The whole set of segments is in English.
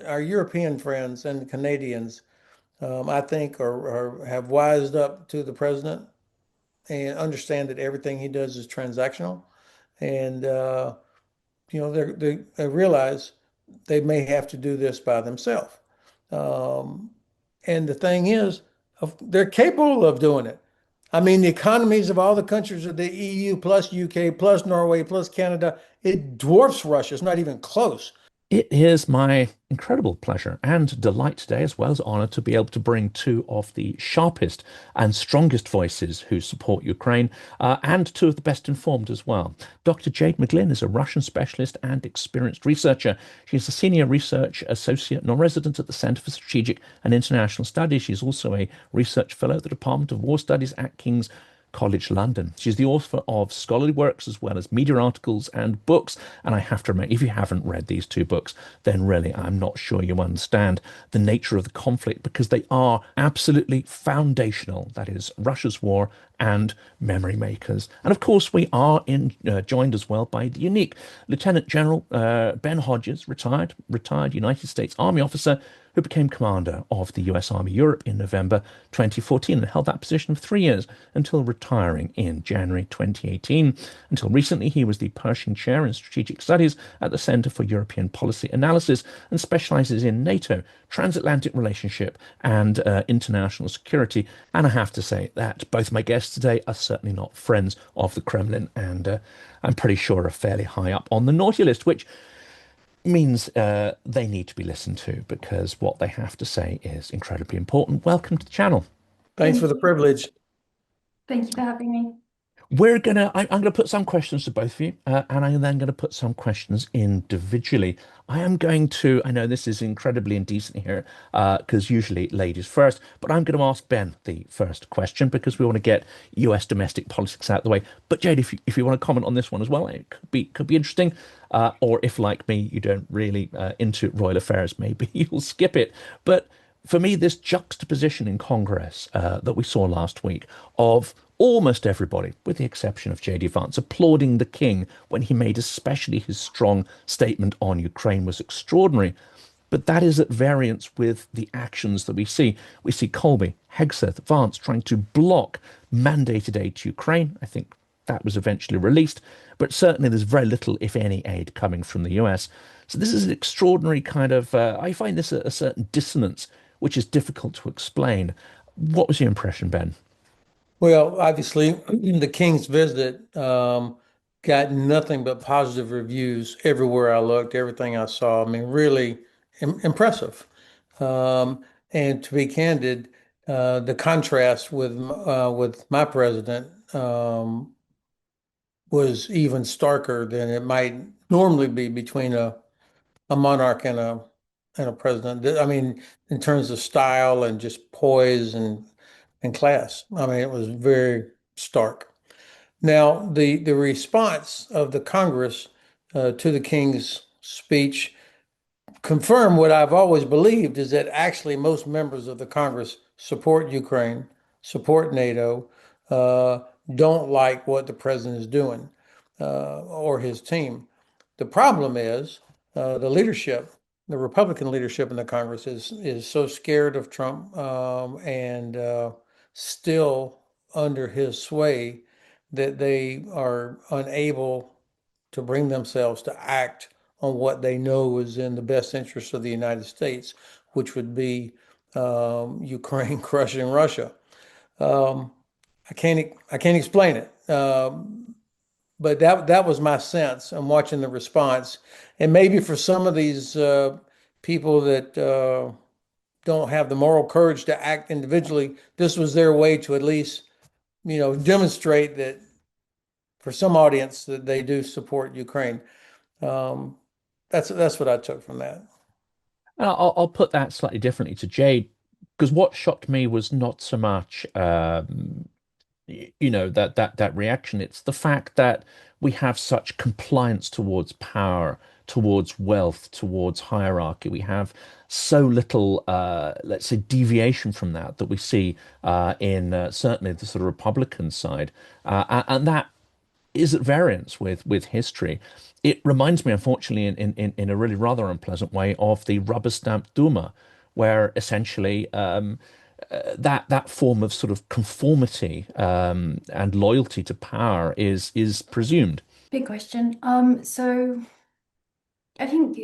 our European friends and the Canadians, I think, have wised up to the president and understand that everything he does is transactional, and they realize they may have to do this by themselves. Um, and the thing is, they're capable of doing it. I mean, the economies of all the countries of the EU plus UK plus Norway plus Canada, it dwarfs Russia. It's not even close. It is my incredible pleasure and delight today, as well as honor, to be able to bring two of the sharpest and strongest voices who support Ukraine, and two of the best informed as well. Dr. Jade McGlynn is a Russian specialist and experienced researcher. She's a senior research associate non-resident at the Center for Strategic and International Studies. She's also a research fellow at the Department of War Studies at King's College London. She's the author of scholarly works as well as media articles and books. And I have to admit, if you haven't read these two books, then really I'm not sure you understand the nature of the conflict, because they are absolutely foundational. That is Russia's war and memory makers. And of course, we are joined as well by the unique Lieutenant General Ben Hodges, retired United States Army officer who became commander of the US Army Europe in November 2014 and held that position for 3 years until retiring in January 2018. Until recently, he was the Pershing Chair in Strategic Studies at the Center for European Policy Analysis and specializes in NATO, transatlantic relationship, and international security. And I have to say that both my guests today are certainly not friends of the Kremlin, and I'm pretty sure are fairly high up on the naughty list, which means they need to be listened to because what they have to say is incredibly important. Welcome to the channel. Thanks for Thank the you. privilege. Thank you for having me. I'm gonna put some questions to both of you, and I'm then going to put some questions individually. I know this is incredibly indecent here, because usually ladies first, but I'm going to ask Ben the first question because we want to get US domestic politics out of the way. But Jade, if you want to comment on this one as well, it could be interesting. Or if, like me, you don't really into royal affairs, maybe you'll skip it. But for me, this juxtaposition in Congress that we saw last week of almost everybody, with the exception of J.D. Vance, applauding the king when he made especially his strong statement on Ukraine was extraordinary. But that is at variance with the actions that we see. We see Colby, Hegseth, Vance trying to block mandated aid to Ukraine. I think that was eventually released, but certainly there's very little, if any, aid coming from the US. So this is an extraordinary kind of, I find this a certain dissonance, which is difficult to explain. What was your impression, Ben? Well, obviously, the King's visit got nothing but positive reviews everywhere I looked, everything I saw. I mean, really impressive. And to be candid, the contrast with my president was even starker than it might normally be between a monarch and a president. I mean, in terms of style and just poise and class. I mean, it was very stark. Now, the response of the Congress to the King's speech confirmed what I've always believed is that actually most members of the Congress support Ukraine, support NATO, uh, don't like what the president is doing or his team. The problem is the leadership, the Republican leadership in the Congress is so scared of Trump and still under his sway that they are unable to bring themselves to act on what they know is in the best interest of the United States, which would be Ukraine crushing Russia. Um, I can't explain it. But that was my sense. I'm watching the response, and maybe for some of these people that don't have the moral courage to act individually, this was their way to at least, demonstrate that for some audience that they do support Ukraine. Um, that's what I took from that. And I'll put that slightly differently to Jade, because what shocked me was not so much, that reaction. It's the fact that we have such compliance towards power, towards wealth, towards hierarchy. We have so little, let's say, deviation from that we see in certainly the sort of Republican side, and that is at variance with history. It reminds me, unfortunately, in a really rather unpleasant way, of the rubber stamp Duma, where essentially that form of sort of conformity and loyalty to power is presumed. Big question. So I think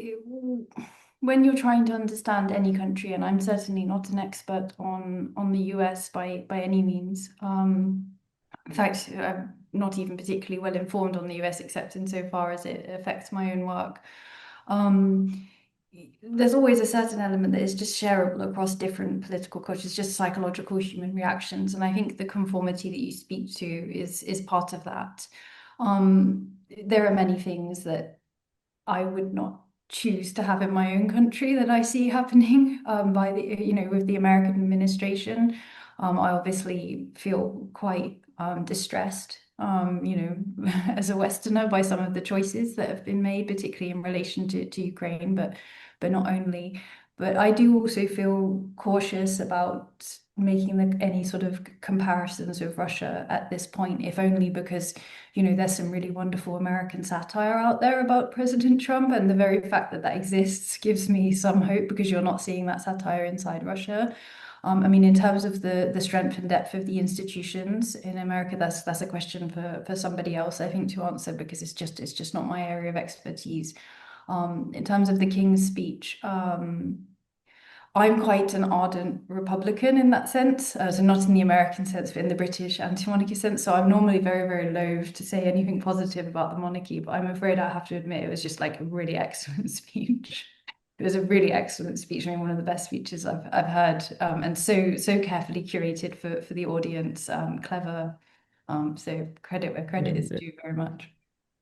when you're trying to understand any country, and I'm certainly not an expert on the US by any means. In fact, I'm not even particularly well informed on the US, except insofar as it affects my own work. Um, there's always a certain element that is just shareable across different political cultures, just psychological human reactions. And I think the conformity that you speak to is part of that. There are many things that I would not choose to have in my own country that I see happening by with the American administration. I obviously feel quite distressed, as a Westerner by some of the choices that have been made, particularly in relation to Ukraine, but not only. But I do also feel cautious about making any sort of comparisons with Russia at this point, if only because, there's some really wonderful American satire out there about President Trump, and the very fact that that exists gives me some hope because you're not seeing that satire inside Russia. I mean, in terms of the strength and depth of the institutions in America, that's a question for somebody else, I think, to answer, because it's just not my area of expertise. In terms of the King's speech, I'm quite an ardent Republican in that sense, so not in the American sense, but in the British anti-monarchy sense. So I'm normally very, very loath to say anything positive about the monarchy, but I'm afraid I have to admit it was just like a really excellent speech. It was a really excellent speech. I mean, one of the best speeches I've heard, and so carefully curated for the audience, clever. So credit where credit is due very much.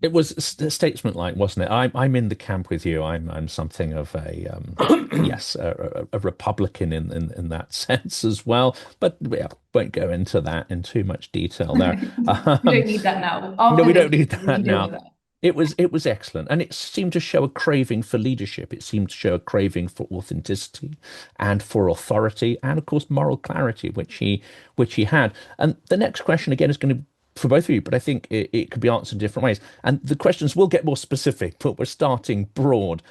It was statesman-like, wasn't it? I'm in the camp with you. I'm something of a yes, a Republican in that sense as well. But we won't go into that in too much detail there. We don't need that now. No, After we don't this, need we that can deal now. with that. It was excellent, and it seemed to show a craving for leadership. It seemed to show a craving for authenticity and for authority, and of course moral clarity, which he had. And the next question again is going to for both of you, but I think it could be answered in different ways. And the questions will get more specific, but we're starting broad.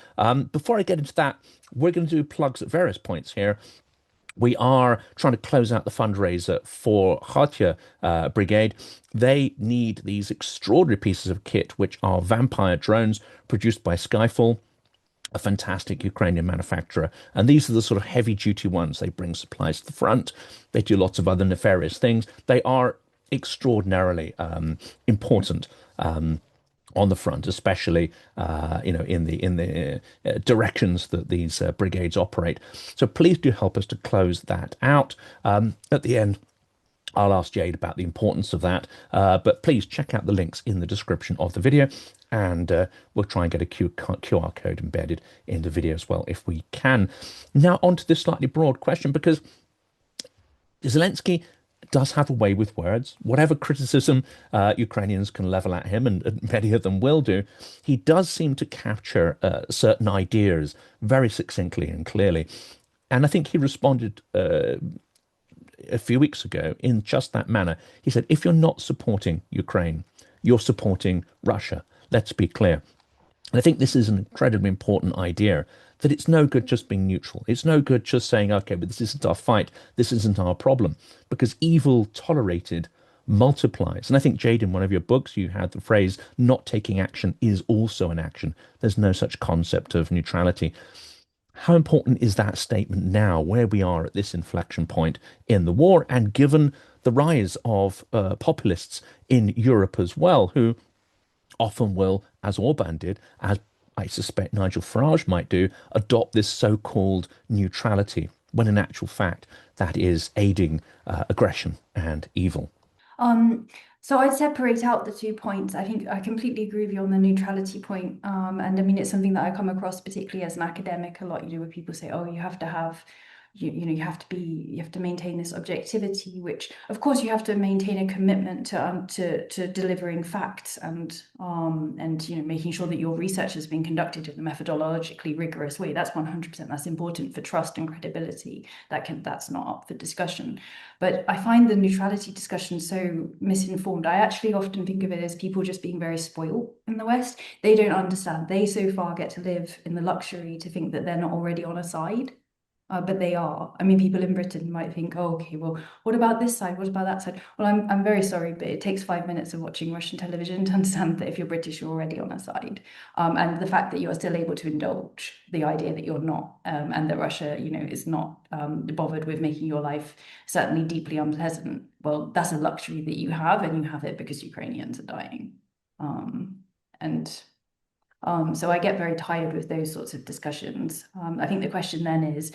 Before I get into that, we're going to do plugs at various points here. We are trying to close out the fundraiser for Kharkiv Brigade. They need these extraordinary pieces of kit, which are vampire drones produced by Skyfall, a fantastic Ukrainian manufacturer. And these are the sort of heavy duty ones. They bring supplies to the front. They do lots of other nefarious things. They are extraordinarily important on the front, especially in the directions that these brigades operate. So please do help us to close that out. At the end, I'll ask Jade about the importance of that, but please check out the links in the description of the video, and we'll try and get a QR code embedded in the video as well if we can. Now on to this slightly broad question, because Zelensky does have a way with words. Whatever criticism Ukrainians can level at him, and many of them will do, he does seem to capture certain ideas very succinctly and clearly. And I think he responded a few weeks ago in just that manner. He said, if you're not supporting Ukraine, you're supporting Russia. Let's be clear. And I think this is an incredibly important idea, that it's no good just being neutral. It's no good just saying, okay, but this isn't our fight. This isn't our problem, because evil tolerated multiplies. And I think, Jade, in one of your books, you had the phrase, not taking action is also an action. There's no such concept of neutrality. How important is that statement now, where we are at this inflection point in the war, and given the rise of populists in Europe as well, who often will, as Orban did, as I suspect Nigel Farage might do, adopt this so-called neutrality, when in actual fact that is aiding aggression and evil? So I'd separate out the 2 points. I think I completely agree with you on the neutrality point. And I mean, it's something that I come across particularly as an academic a lot, where people say, oh, you have to have you have to maintain this objectivity, which of course you have to maintain a commitment to delivering facts and making sure that your research has been conducted in a methodologically rigorous way. That's 100%. That's important for trust and credibility. That's not up for discussion. But I find the neutrality discussion so misinformed. I actually often think of it as people just being very spoiled in the West. They don't understand. They so far get to live in the luxury to think that they're not already on a side. But they are. I mean, people in Britain might think, oh, okay, well, what about this side? What about that side? Well, I'm very sorry, but it takes 5 minutes of watching Russian television to understand that if you're British, you're already on a side. And the fact that you are still able to indulge the idea that you're not, and that Russia, is not bothered with making your life certainly deeply unpleasant. Well, that's a luxury that you have, and you have it because Ukrainians are dying. So I get very tired with those sorts of discussions. I think the question then is,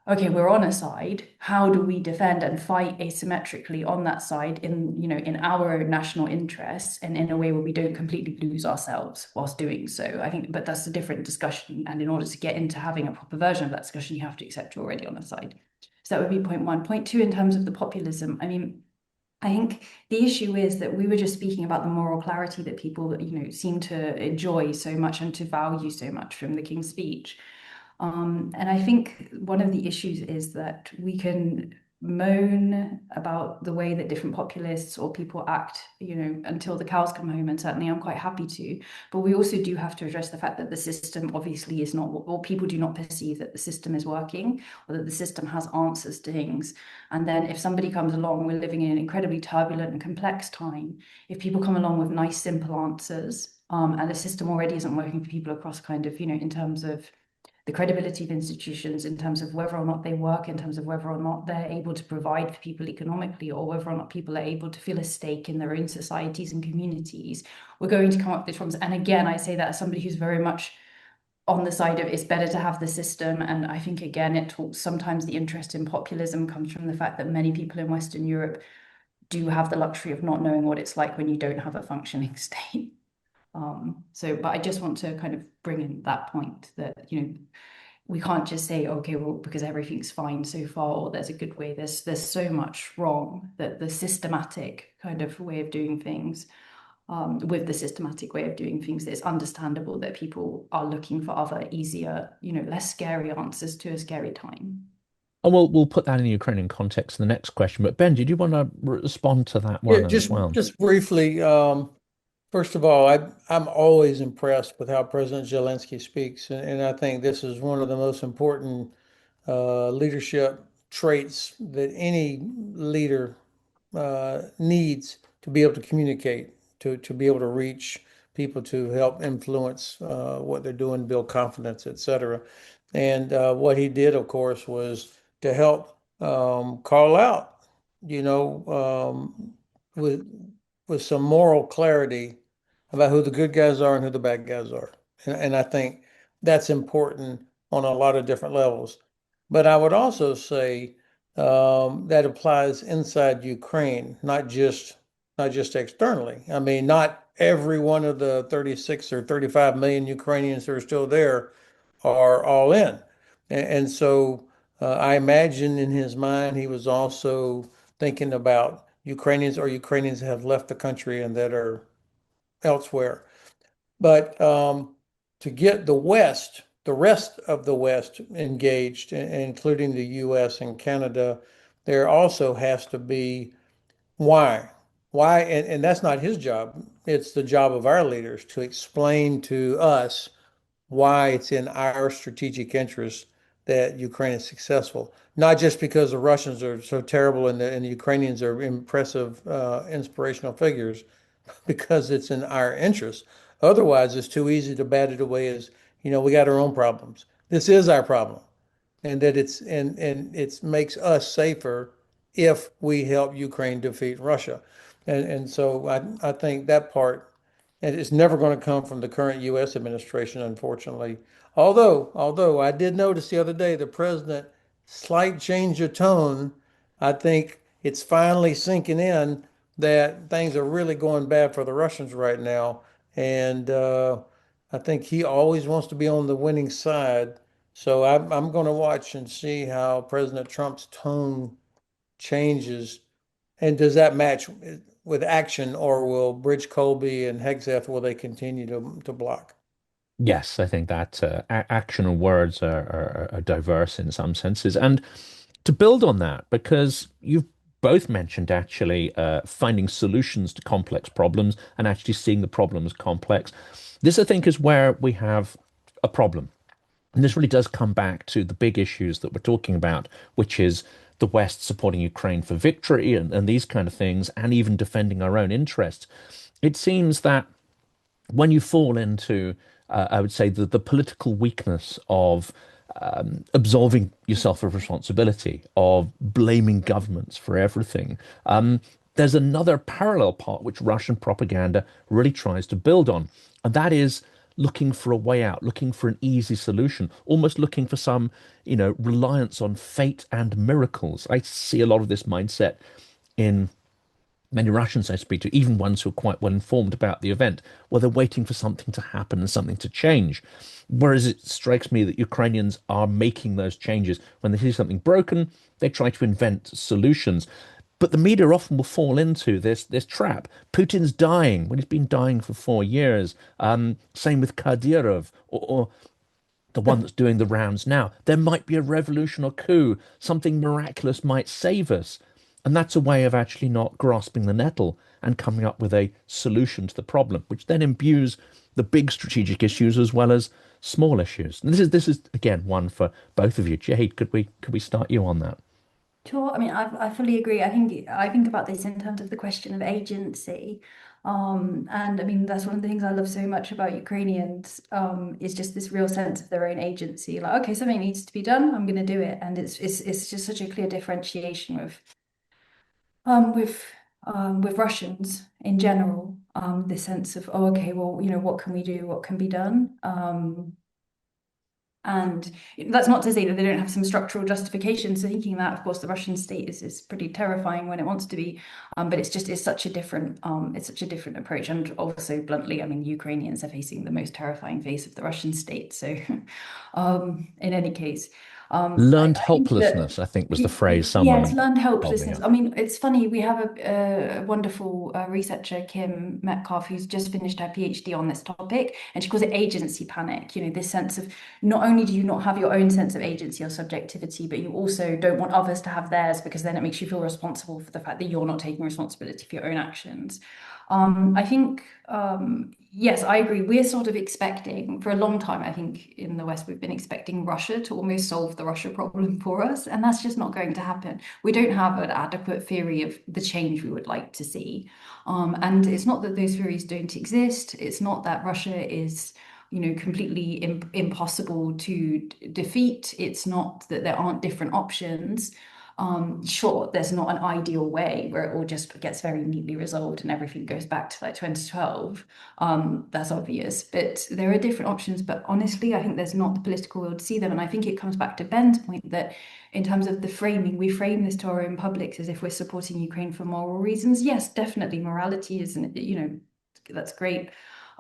okay, we're on a side. How do we defend and fight asymmetrically on that side in our national interests and in a way where we don't completely lose ourselves whilst doing so? I think, but that's a different discussion. And in order to get into having a proper version of that discussion, you have to accept you're already on a side. So that would be point one. Point two, in terms of the populism, I mean, I think the issue is that we were just speaking about the moral clarity that people, seem to enjoy so much and to value so much from the King's Speech. And I think one of the issues is that we can moan about the way that different populists or people act, until the cows come home, and certainly I'm quite happy to. But we also do have to address the fact that the system obviously is not, or people do not perceive that the system is working or that the system has answers to things. And then if somebody comes along, we're living in an incredibly turbulent and complex time. If people come along with nice, simple answers, and the system already isn't working for people across kind of, in terms of the credibility of institutions, in terms of whether or not they work, in terms of whether or not they're able to provide for people economically, or whether or not people are able to feel a stake in their own societies and communities, we're going to come up with these problems. And again, I say that as somebody who's very much on the side of it's better to have the system. And I think, again, sometimes the interest in populism comes from the fact that many people in Western Europe do have the luxury of not knowing what it's like when you don't have a functioning state. But I just want to kind of bring in that point that, we can't just say, okay, well, because everything's fine so far, or there's a good way. There's so much wrong that the systematic kind of way of doing things, with the systematic way of doing things, it's understandable that people are looking for other, easier, less scary answers to a scary time. And we'll put that in the Ukrainian context in the next question. But Ben, did you want to respond to that Yeah, one as well? just briefly. First of all, I'm always impressed with how President Zelensky speaks, and I think this is one of the most important leadership traits that any leader needs to be able to communicate, to be able to reach people, to help influence what they're doing, build confidence, etc. And what he did, of course, was to help call out, with some moral clarity about who the good guys are and who the bad guys are. And I think that's important on a lot of different levels. But I would also say that applies inside Ukraine, not just externally. I mean, not every one of the 36 or 35 million Ukrainians who are still there are all in. And so I imagine in his mind he was also thinking about Ukrainians or Ukrainians that have left the country and that are elsewhere. But to get the West, the rest of the West engaged, including the US and Canada, there also has to be why. Why, and that's not his job. It's the job of our leaders to explain to us why it's in our strategic interest that Ukraine is successful. Not just because the Russians are so terrible and the Ukrainians are impressive, inspirational figures, because it's in our interest. Otherwise, it's too easy to bat it away as, we got our own problems. This is our problem. And that it makes us safer if we help Ukraine defeat Russia. And so I think that part, and it's never going to come from the current US administration, unfortunately. Although I did notice the other day the president slight change of tone. I think it's finally sinking in that things are really going bad for the Russians right now. And I think he always wants to be on the winning side. So I'm going to watch and see how President Trump's tone changes. And does that match with action, or will Bridge Colby and Hegseth, will they continue to block? Yes, I think that action and words are diverse in some senses. And to build on that, because you've both mentioned actually finding solutions to complex problems and actually seeing the problem as complex. This, I think, is where we have a problem. And this really does come back to the big issues that we're talking about, which is the West supporting Ukraine for victory and these kind of things, and even defending our own interests. It seems that when you fall into, I would say, the political weakness of absolving yourself of responsibility, of blaming governments for everything, there's another parallel part which Russian propaganda really tries to build on, and that is looking for a way out, looking for an easy solution, almost looking for some, reliance on fate and miracles. I see a lot of this mindset in many Russians I speak to, even ones who are quite well informed about the event, where they're waiting for something to happen and something to change. Whereas it strikes me that Ukrainians are making those changes. When they see something broken, they try to invent solutions. But the media often will fall into this trap. Putin's dying when he's been dying for 4 years. Same with Kadyrov or the one that's doing the rounds now. There might be a revolution or coup. Something miraculous might save us. And that's a way of actually not grasping the nettle and coming up with a solution to the problem, which then imbues the big strategic issues as well as small issues. And this is again one for both of you. Jade, could we start you on that? Sure. I mean, I fully agree. I think about this in terms of the question of agency. And I mean, that's one of the things I love so much about Ukrainians, is just this real sense of their own agency. Like, okay, something needs to be done, I'm going to do it. And it's just such a clear differentiation um with with Russians in general. The sense of, oh, okay, well, what can we do? What can be done? And that's not to say that they don't have some structural justifications for thinking that. Of course, the Russian state is pretty terrifying when it wants to be, but it's such a different approach. And also, bluntly, I mean, Ukrainians are facing the most terrifying face of the Russian state. So, in any case, Learned I think that. helplessness, I think was the phrase Yes, someone learned told me. helplessness. I mean, it's funny. We have a wonderful researcher, Kim Metcalf, who's just finished her PhD on this topic, and she calls it agency panic. This sense of not only do you not have your own sense of agency or subjectivity, but you also don't want others to have theirs because then it makes you feel responsible for the fact that you're not taking responsibility for your own actions. I think, yes, I agree. We're sort of expecting, for a long time, I think in the West, we've been expecting Russia to almost solve the Russia problem for us, and that's just not going to happen. We don't have an adequate theory of the change we would like to see. And it's not that those theories don't exist. It's not that Russia is completely impossible to defeat. It's not that there aren't different options. Sure, there's not an ideal way where it all just gets very neatly resolved and everything goes back to like 2012. That's obvious, but there are different options. But honestly, I think there's not the political will to see them. And I think it comes back to Ben's point that in terms of the framing, we frame this to our own publics as if we're supporting Ukraine for moral reasons. Yes, definitely morality isn't, that's great.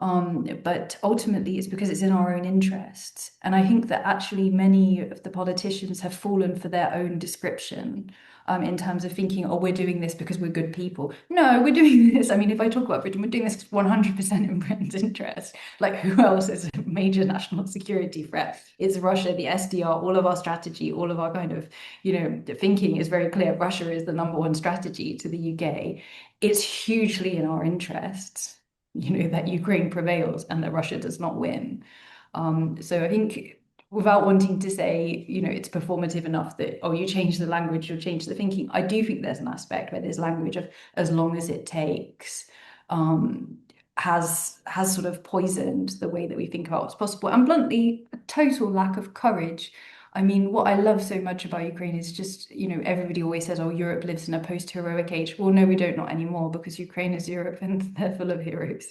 But ultimately, it's because it's in our own interests. And I think that actually many of the politicians have fallen for their own description, in terms of thinking, oh, we're doing this because we're good people. No, we're doing this. I mean, if I talk about Britain, we're doing this 100% in Britain's interest. Like, who else is a major national security threat? It's Russia, the SDR, all of our strategy, all of our kind of, thinking is very clear. Russia is the number one strategy to the UK. It's hugely in our interests, that Ukraine prevails and that Russia does not win. So I think without wanting to say, it's performative enough that, oh, you change the language, you'll change the thinking. I do think there's an aspect where there's language of as long as it takes, has sort of poisoned the way that we think about what's possible. And bluntly, a total lack of courage. I mean, what I love so much about Ukraine is just, everybody always says, oh, Europe lives in a post-heroic age. Well, no, we don't, not anymore, because Ukraine is Europe and they're full of heroes.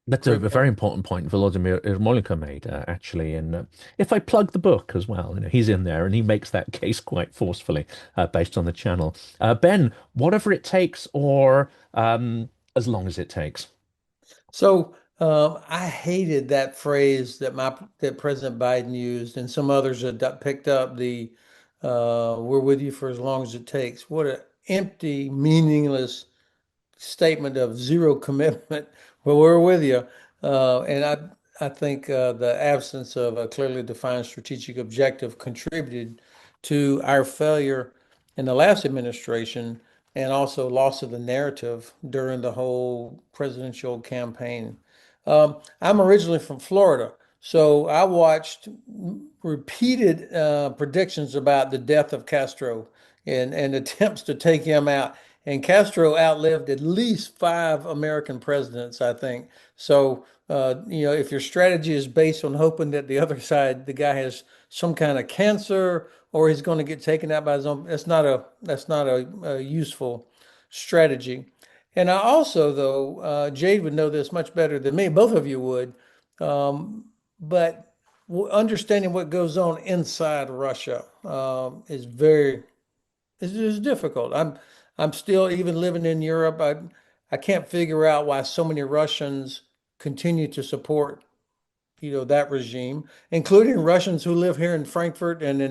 That's a very important point Volodymyr Ermolenko made, actually. And if I plug the book as well, he's in there and he makes that case quite forcefully, based on the channel. Ben, whatever it takes, or as long as it takes. So I hated that phrase that President Biden used, and some others that picked up the "we're with you for as long as it takes." What an empty, meaningless statement of zero commitment. Well, we're with you, and I think the absence of a clearly defined strategic objective contributed to our failure in the last administration, and also loss of the narrative during the whole presidential campaign. I'm originally from Florida, so I watched repeated predictions about the death of Castro and attempts to take him out. And Castro outlived at least five American presidents, I think. So, if your strategy is based on hoping that the other side, the guy has some kind of cancer or he's going to get taken out by his own, that's not a useful strategy. And I also, though, Jade would know this much better than me. Both of you would, but understanding what goes on inside Russia is difficult. I'm still even living in Europe. I can't figure out why so many Russians continue to support, that regime, including Russians who live here in Frankfurt and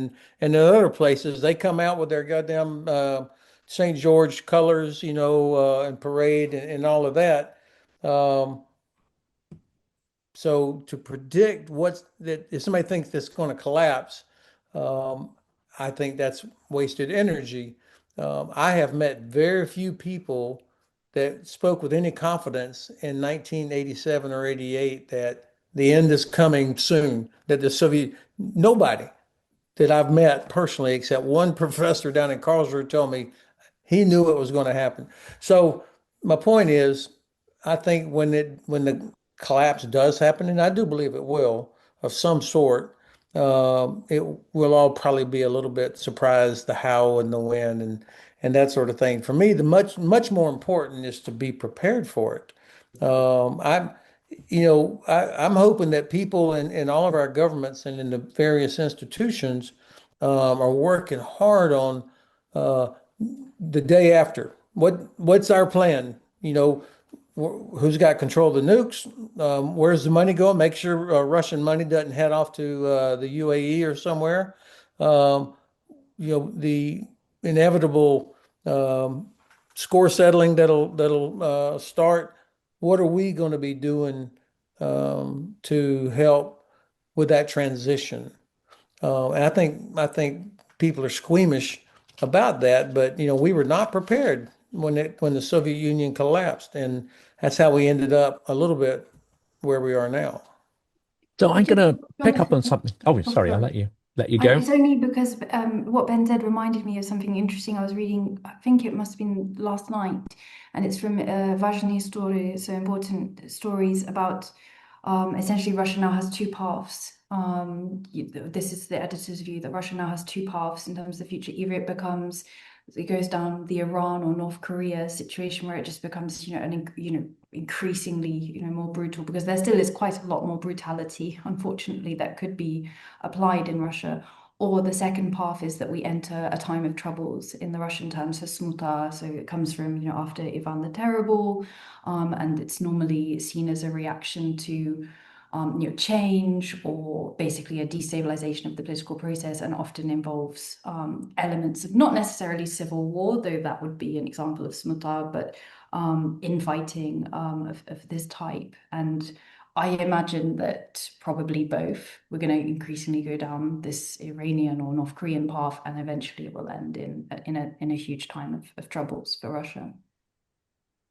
in other places. They come out with their goddamn St. George colors, and parade and all of that. Um, so to predict if somebody thinks that's going to collapse, um, I think that's wasted energy. I have met very few people that spoke with any confidence in 1987 or 88 that the end is coming soon, that nobody that I've met personally, except one professor down in Karlsruhe, told me he knew it was going to happen. So my point is, I think when the collapse does happen, and I do believe it will, of some sort, it will all probably be a little bit surprised the how and the when and that sort of thing. For me, the much more important is to be prepared for it. I'm hoping that people in all of our governments and in the various institutions are working hard on uh, the day after. What's our plan? Who's got control of the nukes? Where's the money going? Make sure Russian money doesn't head off to the UAE or somewhere. Um, the inevitable score settling that'll start. What are we going to be doing to help with that transition? And I think people are squeamish about that, but we were not prepared when the Soviet Union collapsed, and that's how we ended up a little bit where we are now. So I'm going Just, to pick up on Jonathan, something. Oh, oh, sorry, I'll sorry. let you go. It's only because what Ben said reminded me of something interesting I was reading. I think it must have been last night, and it's from Важные истории, so important stories about essentially Russia now has two paths. This is the editor's view that Russia now has two paths in terms of the future. Either it goes down the Iran or North Korea situation where it just becomes, increasingly, more brutal, because there still is quite a lot more brutality, unfortunately, that could be applied in Russia. Or the second path is that we enter a time of troubles in the Russian terms for smuta. So it comes from, after Ivan the Terrible, and it's normally seen as a reaction to change or basically a destabilization of the political process, and often involves elements of not necessarily civil war, though that would be an example of smuta, but infighting of this type. And I imagine that probably both. We're going to increasingly go down this Iranian or North Korean path, and eventually it will end in a huge time of troubles for Russia.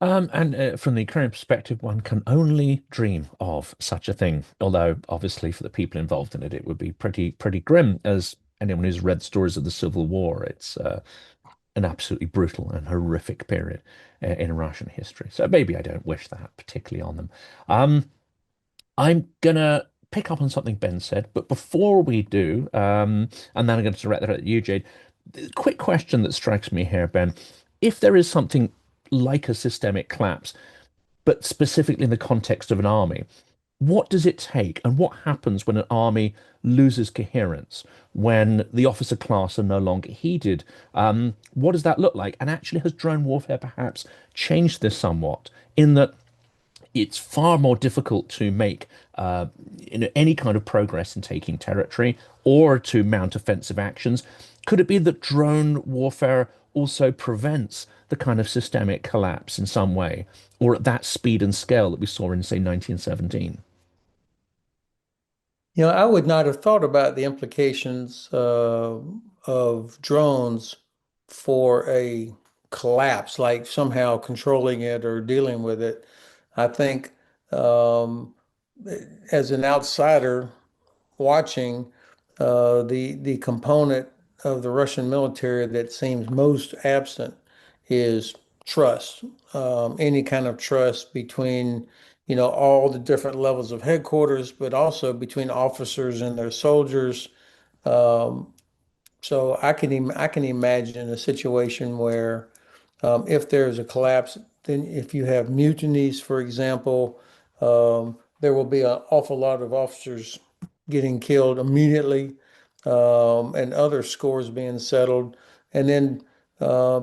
And from the Ukrainian perspective, one can only dream of such a thing. Although, obviously, for the people involved in it, it would be pretty grim. As anyone who's read stories of the Civil War, it's an absolutely brutal and horrific period in Russian history. So maybe I don't wish that particularly on them. I'm gonna pick up on something Ben said, but before we do, and then I'm going to direct that at you, Jade. Quick question that strikes me here, Ben. If there is something like a systemic collapse, but specifically in the context of an army, what does it take and what happens when an army loses coherence, when the officer class are no longer heeded? What does that look like? And actually, has drone warfare perhaps changed this somewhat in that it's far more difficult to make any kind of progress in taking territory or to mount offensive actions. Could it be that drone warfare also prevents the kind of systemic collapse in some way, or at that speed and scale that we saw in, say, 1917? I would not have thought about the implications of drones for a collapse, like somehow controlling it or dealing with it. I think um, as an outsider watching, the component of the Russian military that seems most absent is trust. Any kind of trust between, all the different levels of headquarters, but also between officers and their soldiers. Um, so I can imagine a situation where if there's a collapse, then if you have mutinies, for example, there will be an awful lot of officers getting killed immediately, and other scores being settled, and then uh,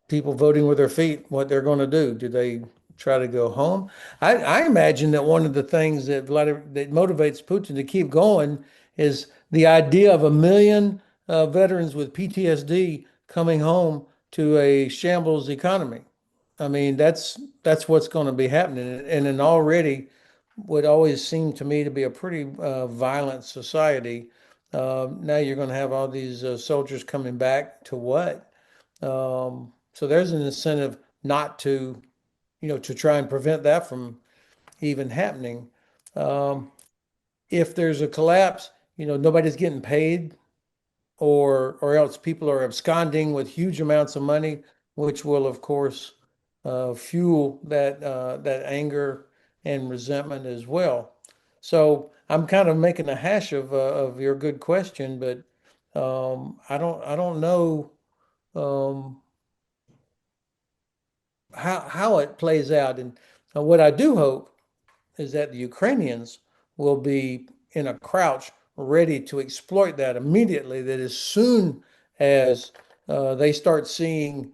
people voting with their feet what they're going to do. Do they try to go home? I imagine that one of the things that motivates Putin to keep going is the idea of 1 million veterans with PTSD coming home to a shambles economy. I mean, that's what's going to be happening, and an already what always seemed to me to be a pretty violent society. Now you're going to have all these soldiers coming back to what? So there's an incentive not to, to try and prevent that from even happening. Um, if there's a collapse, nobody's getting paid, or else people are absconding with huge amounts of money, which will, of course, fuel that anger and resentment as well. So I'm kind of making a hash of your good question, but I don't know um, how it plays out. And what I do hope is that the Ukrainians will be in a crouch, ready to exploit that immediately. That as soon as they start seeing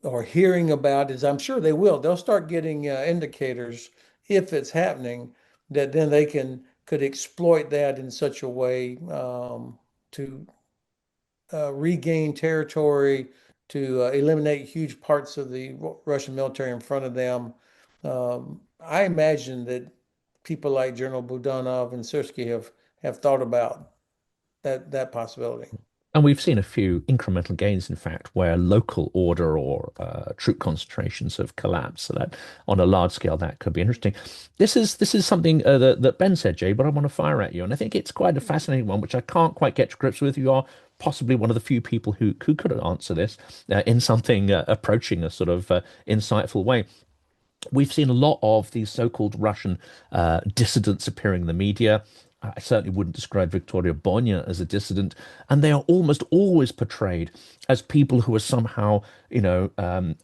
or hearing about, as I'm sure they will, they'll start getting indicators if it's happening, that then they could exploit that in such a way to regain territory, to eliminate huge parts of the Russian military in front of them. I imagine that people like General Budanov and Sirski have thought about that possibility. And we've seen a few incremental gains, in fact, where local order or troop concentrations have collapsed. So that, on a large scale, that could be interesting. This is something that Ben said, Jay, but I want to fire at you, and I think it's quite a fascinating one, which I can't quite get to grips with. You are possibly one of the few people who could answer this in something approaching a sort of insightful way. We've seen a lot of these so-called Russian dissidents appearing in the media. I certainly wouldn't describe Victoria Bonya as a dissident, and they are almost always portrayed as people who are somehow,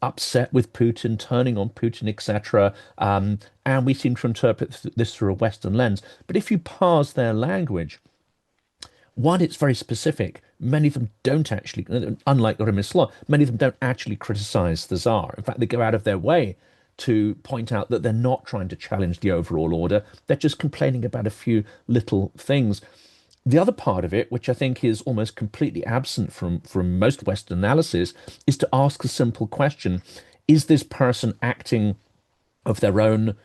upset with Putin, turning on Putin, etc. And we seem to interpret this through a Western lens. But if you parse their language, one, it's very specific. Many of them don't actually, unlike Remeslo, many of them don't actually criticize the Tsar. In fact, they go out of their way to point out that they're not trying to challenge the overall order. They're just complaining about a few little things. The other part of it, which I think is almost completely absent from most Western analysis, is to ask a simple question. Is this person acting of their own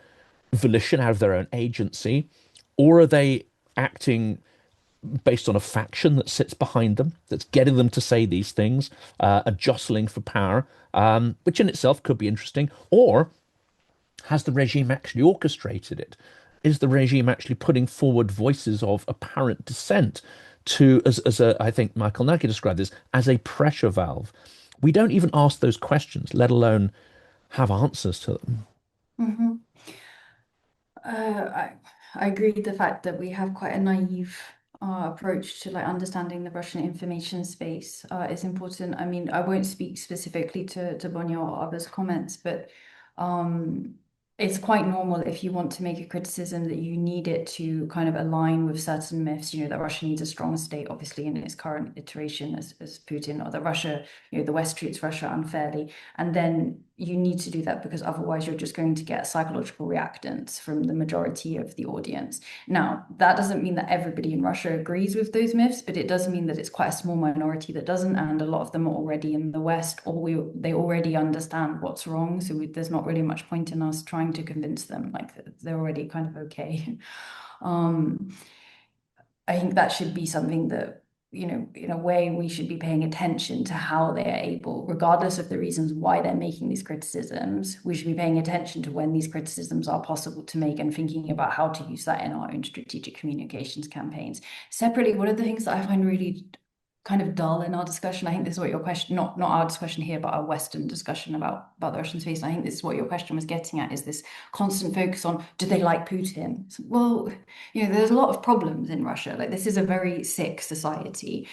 volition, out of their own agency, or are they acting based on a faction that sits behind them, that's getting them to say these things, a jostling for power, which in itself could be interesting? Or has the regime actually orchestrated it? Is the regime actually putting forward voices of apparent dissent to, I think Michael Nagy described this, as a pressure valve? We don't even ask those questions, let alone have answers to them. Hmm. I agree with the fact that we have quite a naive approach to like understanding the Russian information space is important. I mean, I won't speak specifically to Bonya or others' comments, but um, it's quite normal if you want to make a criticism that you need it to kind of align with certain myths, that Russia needs a strong state, obviously, in its current iteration as Putin, or that Russia, the West treats Russia unfairly. And then you need to do that because otherwise you're just going to get psychological reactance from the majority of the audience. Now, that doesn't mean that everybody in Russia agrees with those myths, but it does mean that it's quite a small minority that doesn't, and a lot of them are already in the West, or they already understand what's wrong. So there's not really much point in us trying to convince them, like they're already kind of okay. I think that should be something that, in a way, we should be paying attention to how they are able, regardless of the reasons why they're making these criticisms, we should be paying attention to when these criticisms are possible to make and thinking about how to use that in our own strategic communications campaigns. Separately, one of the things that I find really kind of dull in our discussion, I think this is what your question, not our discussion here, but our Western discussion about the Russian space. And I think this is what your question was getting at, is this constant focus on, do they like Putin? So, well, there's a lot of problems in Russia. Like, this is a very sick society.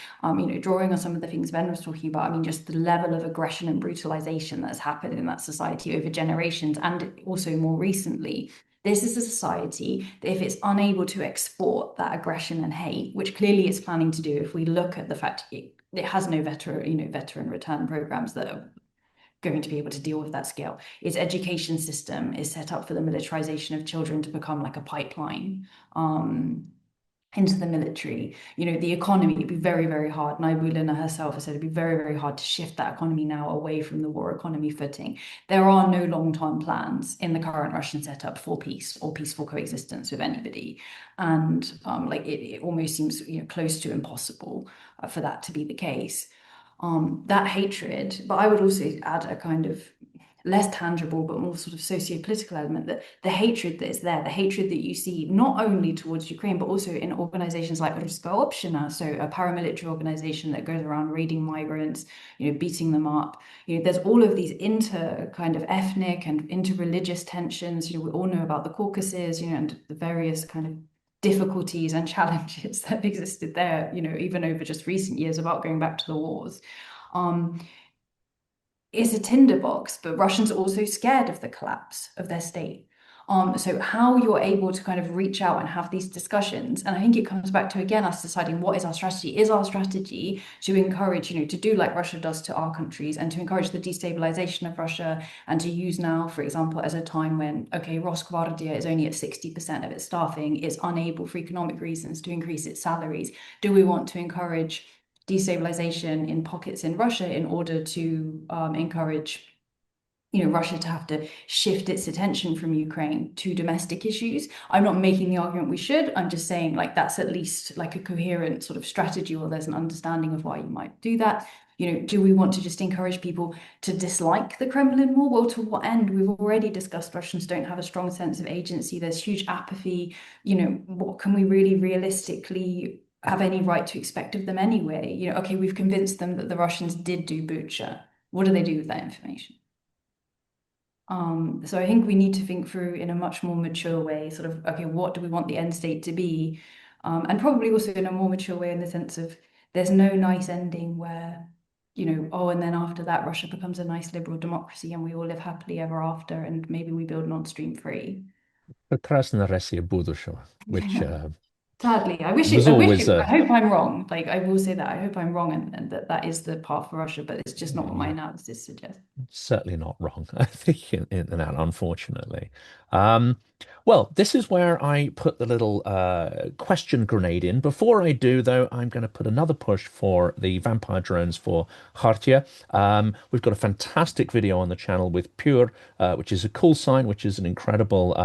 Drawing on some of the things Ben was talking about, I mean, just the level of aggression and brutalization that's happened in that society over generations, and also more recently. This is a society that, if it's unable to export that aggression and hate, which clearly it's planning to do, if we look at the fact it has no veteran return programs that are going to be able to deal with that scale. Its education system is set up for the militarization of children to become like a pipeline into the military. The economy, it'd be very, very hard. Naibulina herself has said it'd be very, very hard to shift that economy now away from the war economy footing. There are no long-term plans in the current Russian setup for peace or peaceful coexistence with anybody. And it almost seems close to impossible for that to be the case. That hatred, but I would also add a kind of less tangible but more sort of socio-political element, that the hatred that is there, the hatred that you see not only towards Ukraine but also in organizations like Ruska Opshina, so a paramilitary organization that goes around raiding migrants, beating them up. There's all of these kind of ethnic and interreligious tensions. We all know about the Caucasus, and the various kind of difficulties and challenges that have existed there, even over just recent years, about going back to the wars. Is a tinderbox, but Russians are also scared of the collapse of their state. So how you're able to kind of reach out and have these discussions, and I think it comes back to, again, us deciding what is our strategy. Is our strategy to encourage, to do like Russia does to our countries, and to encourage the destabilization of Russia, and to use now, for example, as a time when, okay, Rosgvardia is only at 60% of its staffing, is unable for economic reasons to increase its salaries. Do we want to encourage destabilization in pockets in Russia in order to encourage Russia to have to shift its attention from Ukraine to domestic issues? I'm not making the argument we should. I'm just saying, like, that's at least like a coherent sort of strategy, or there's an understanding of why you might do that. Do we want to just encourage people to dislike the Kremlin more? Well, to what end? We've already discussed Russians don't have a strong sense of agency. There's huge apathy. What can we really realistically have any right to expect of them anyway? Okay, we've convinced them that the Russians did do Bucha. What do they do with that information? So I think we need to think through in a much more mature way, sort of, okay, what do we want the end state to be? And probably also in a more mature way, in the sense of, there's no nice ending where, and then after that, Russia becomes a nice liberal democracy and we all live happily ever after, and maybe we build Nord Stream 3. Прекрасная Россия будущего, which Sadly, I hope I'm wrong. Like, I will say that I hope I'm wrong, and that is the path for Russia, but it's just not what my analysis suggests. Certainly not wrong, I think, in that, unfortunately. Well, this is where I put the little question grenade in. Before I do, though, I'm going to put another push for the vampire drones for Kharkiv. We've got a fantastic video on the channel with Pure, which is a call sign, which is an incredible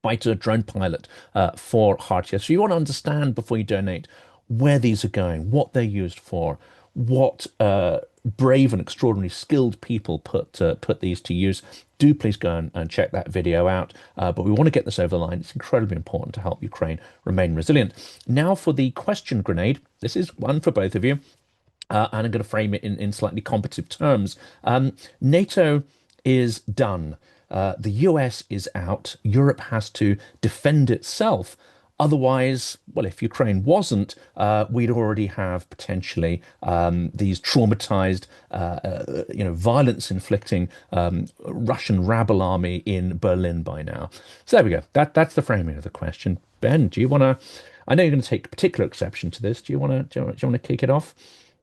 fighter drone pilot for Kharkiv. So you want to understand, before you donate, where these are going, what they're used for, what brave and extraordinarily skilled people put these to use. Do please go and check that video out. But we want to get this over the line. It's incredibly important to help Ukraine remain resilient. Now for the question grenade. This is one for both of you. And I'm going to frame it in slightly combative terms. NATO is done. The US is out. Europe has to defend itself Otherwise, well, if Ukraine wasn't, we'd already have potentially these traumatized, violence-inflicting Russian rabble army in Berlin by now. So there we go. That's the framing of the question. Ben, do you want to? I know you're going to take particular exception to this. Do you want to? Do you want to kick it off?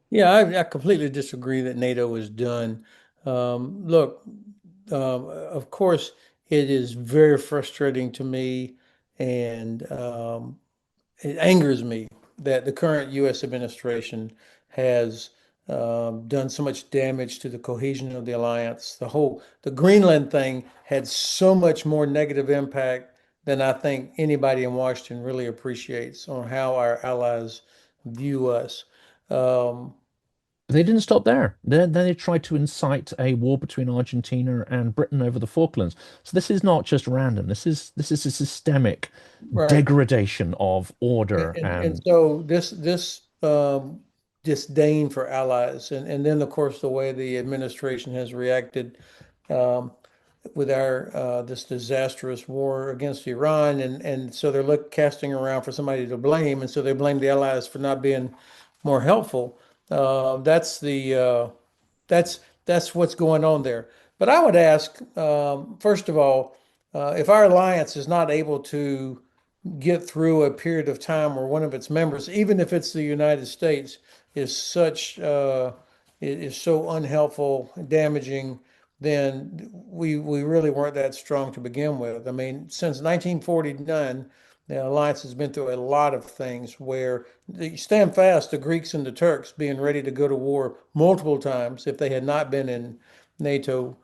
Yeah, I completely disagree that NATO is done. Look, of course, it is very frustrating to me, and it angers me that the current U.S. administration has done so much damage to the cohesion of the alliance. The Greenland thing had so much more negative impact than I think anybody in Washington really appreciates on how our allies view us. Um, They didn't stop there. Then they tried to incite a war between Argentina and Britain over the Falklands. So this is not just random. This is a systemic right. degradation of order And and so this disdain for allies, and then of course the way the administration has reacted um, with our this disastrous war against Iran, and so they're casting around for somebody to blame, and so they blame the allies for not being more helpful. That's that's what's going on there. But I would ask, first of all, if our alliance is not able to get through a period of time where one of its members, even if it's the United States, is is so unhelpful, damaging, then we really weren't that strong to begin with. I mean, since 1949, the alliance has been through a lot of things where you stand fast, the Greeks and the Turks being ready to go to war multiple times if they had not been in NATO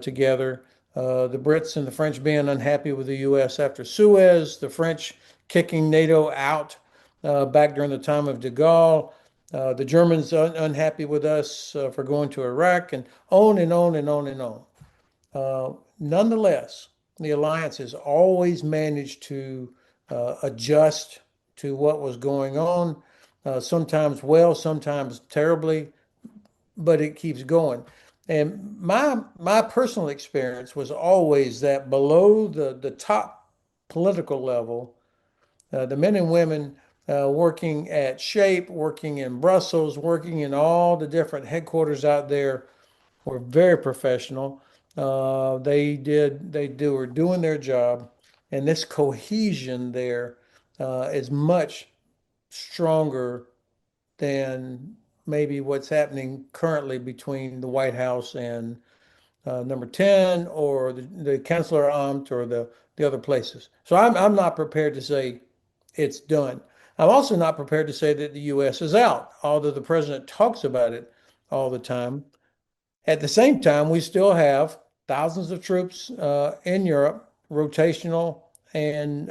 together. The Brits and the French being unhappy with the U.S. after Suez, the French kicking NATO out back during the time of de Gaulle, the Germans unhappy with us for going to Iraq, and on and on and on and on. Nonetheless, the alliance has always managed to adjust to what was going on, sometimes well, sometimes terribly, but it keeps going. And my personal experience was always that below the top political level, the men and women working at SHAPE, working in Brussels, working in all the different headquarters out there were very professional. They were doing their job, and this cohesion there is much stronger than maybe what's happening currently between the White House and number 10 or the Chancellor Amt or the other places. So I'm not prepared to say it's done. I'm also not prepared to say that the U.S. is out, although the president talks about it all the time. At the same time, we still have thousands of troops in Europe, rotational and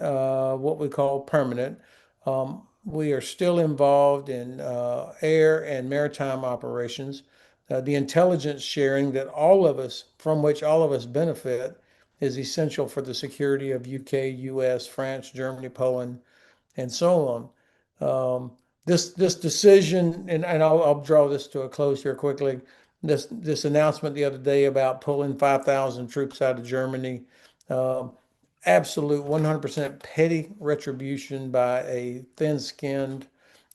what we call permanent. We are still involved in air and maritime operations. The intelligence sharing that all of us, from which all of us benefit, is essential for the security of UK, US, France, Germany, Poland, and so on. This decision, and I'll draw this to a close here quickly. This announcement the other day about pulling 5,000 troops out of Germany, um, absolute 100% petty retribution by a thin-skinned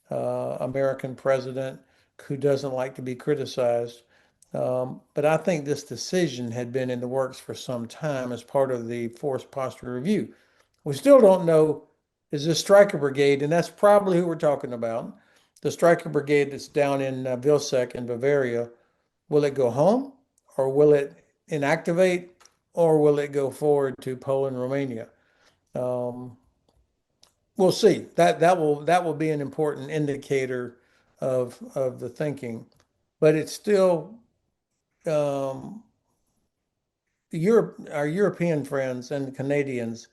American president who doesn't like to be criticized. But I think this decision had been in the works for some time as part of the force posture review. We still don't know is this Stryker Brigade, and that's probably who we're talking about. The Stryker Brigade that's down in Vilseck in Bavaria, will it go home or will it inactivate or will it go forward to Poland, Romania? Um, we'll see. That will be an important indicator of the thinking, but it's still um, our European friends and Canadians,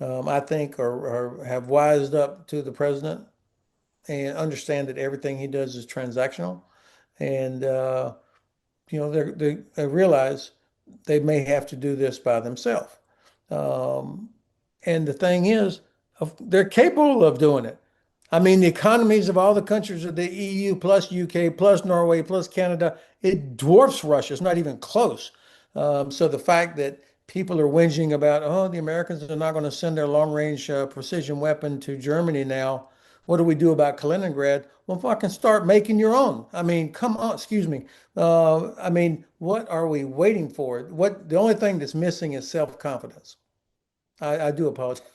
I think, have wised up to the president and understand that everything he does is transactional, and they realize they may have to do this by themselves. Um, and the thing is, they're capable of doing it. I mean, the economies of all the countries of the EU plus UK plus Norway plus Canada, it dwarfs Russia. It's not even close. So the fact that people are whinging about, oh, the Americans are not going to send their long-range precision weapon to Germany now. What do we do about Kaliningrad? Well, fucking start making your own. I mean, come on, excuse me. I mean, what are we waiting for? The only thing that's missing is self-confidence. I do apologize.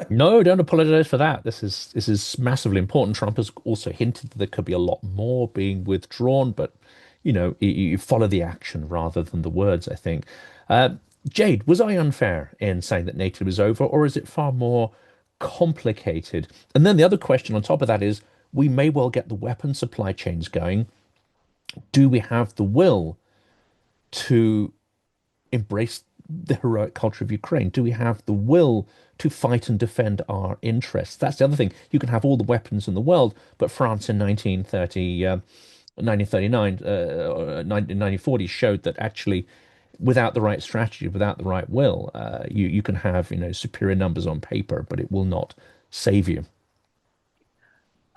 No, don't apologize for that. This is massively important. Trump has also hinted that there could be a lot more being withdrawn, but you follow the action rather than the words, I think. Uh, Jade, was I unfair in saying that NATO is over, or is it far more complicated? And then the other question on top of that is, we may well get the weapon supply chains going. Do we have the will to embrace the heroic culture of Ukraine? Do we have the will to fight and defend our interests? That's the other thing. You can have all the weapons in the world, but France in 1939, 1940 showed that actually, without the right strategy, without the right will, you can have superior numbers on paper, but it will not save you.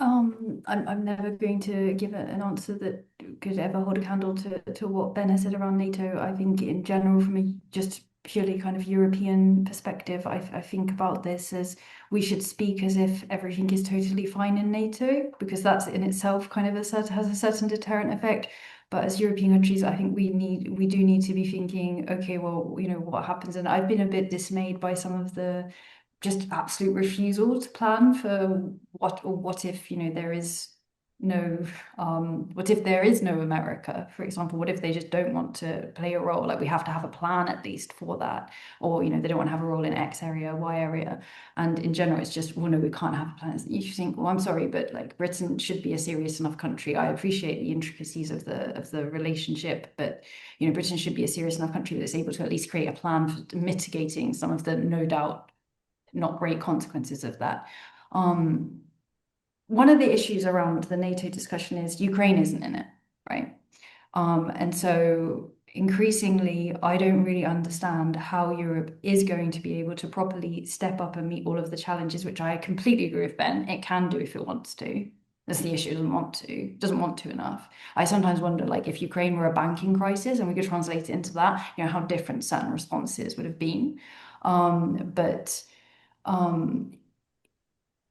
I'm never going to give an answer that could ever hold a candle to what Ben has said around NATO. I think in general, from a just purely kind of European perspective, I think about this as we should speak as if everything is totally fine in NATO, because that's in itself kind of has a certain deterrent effect. But as European countries, I think we do need to be thinking, okay, well, what happens? And I've been a bit dismayed by some of the just absolute refusal to plan for what if there is no what if there is no America, for example. What if they just don't want to play a role? Like, we have to have a plan at least for that. Or they don't want to have a role in X area, Y area. And in general, it's just, well, no, we can't have plans. You think, well, I'm sorry, but like, Britain should be a serious enough country. I appreciate the intricacies of the relationship, but Britain should be a serious enough country that's able to at least create a plan for mitigating some of the no doubt not great consequences of that. One of the issues around the NATO discussion is Ukraine isn't in it, right? And so increasingly, I don't really understand how Europe is going to be able to properly step up and meet all of the challenges, which I completely agree with Ben. It can do if it wants to. That's the issue. It doesn't want to enough. I sometimes wonder, like, if Ukraine were a banking crisis and we could translate it into that, how different certain responses would have been. But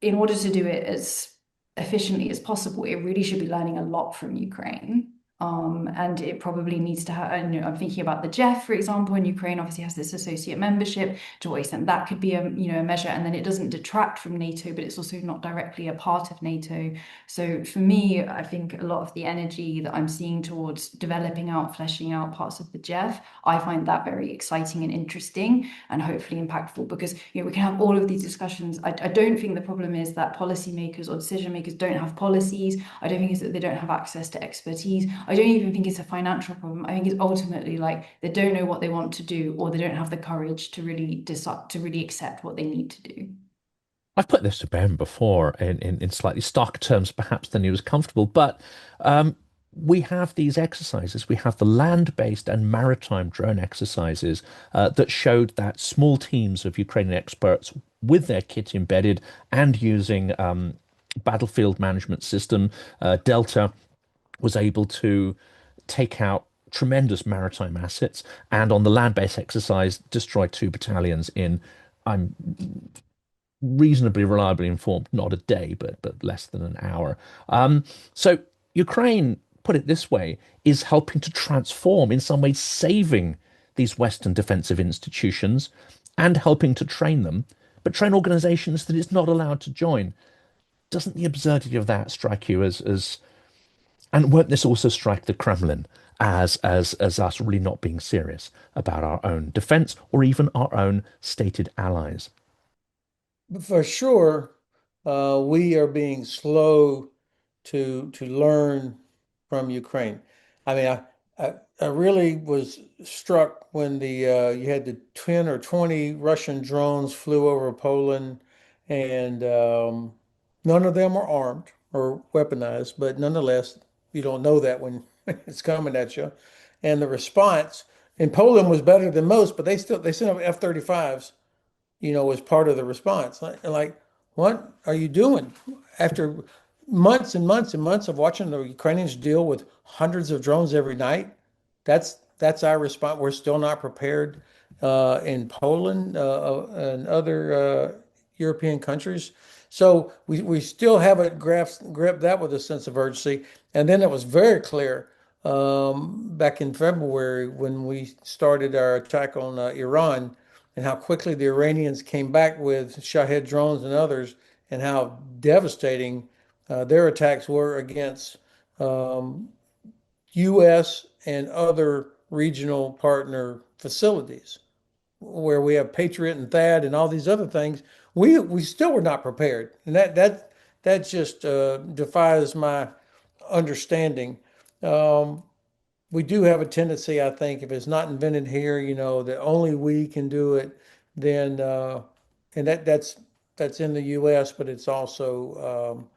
in order to do it as efficiently as possible, it really should be learning a lot from Ukraine. And it probably needs to have, I'm thinking about the Jeff, for example, and Ukraine obviously has this associate membership. To what extent that could be a measure, and then it doesn't detract from NATO, but it's also not directly a part of NATO. So for me, I think a lot of the energy that I'm seeing towards developing out, fleshing out parts of the Jeff, I find that very exciting and interesting and hopefully impactful, because we can have all of these discussions. I don't think the problem is that policymakers or decision makers don't have policies. I don't think it's that they don't have access to expertise. I don't even think it's a financial problem. I think it's ultimately like they don't know what they want to do, or they don't have the courage to really decide, to really accept what they need to do. I've put this to Ben before in slightly starker terms, perhaps, than he was comfortable, but we have these exercises. We have the land-based and maritime drone exercises that showed that small teams of Ukrainian experts with their kit embedded and using battlefield management system, Delta, was able to take out tremendous maritime assets, and on the land-based exercise destroy 2 battalions in, I'm reasonably reliably informed, not a day, but less than an hour. So Ukraine, put it this way, is helping to transform, in some ways saving these Western defensive institutions and helping to train them, but train organizations that it's not allowed to join. Doesn't the absurdity of that strike you as and won't this also strike the Kremlin as us really not being serious about our own defense or even our own stated allies? For sure, we are being slow to learn from Ukraine. I mean, I really was struck when you had the 10 or 20 Russian drones flew over Poland, and none of them are armed or weaponized, but nonetheless, you don't know that when it's coming at you. And the response in Poland was better than most, but they sent up F-35s, was part of the response. Like, what are you doing? After months and months and months of watching the Ukrainians deal with hundreds of drones every night, that's our response. We're still not prepared. in Poland, and other European countries. So we still haven't gripped that with a sense of urgency. And then it was very clear back in February when we started our attack on Iran, and how quickly the Iranians came back with Shahed drones and others, and how devastating their attacks were against U.S. and other regional partner facilities where we have Patriot and THAAD and all these other things. We still were not prepared, and that just defies my understanding. Um, we do have a tendency, I think, if it's not invented here, that only we can do it, then and that's in the U.S., but it's also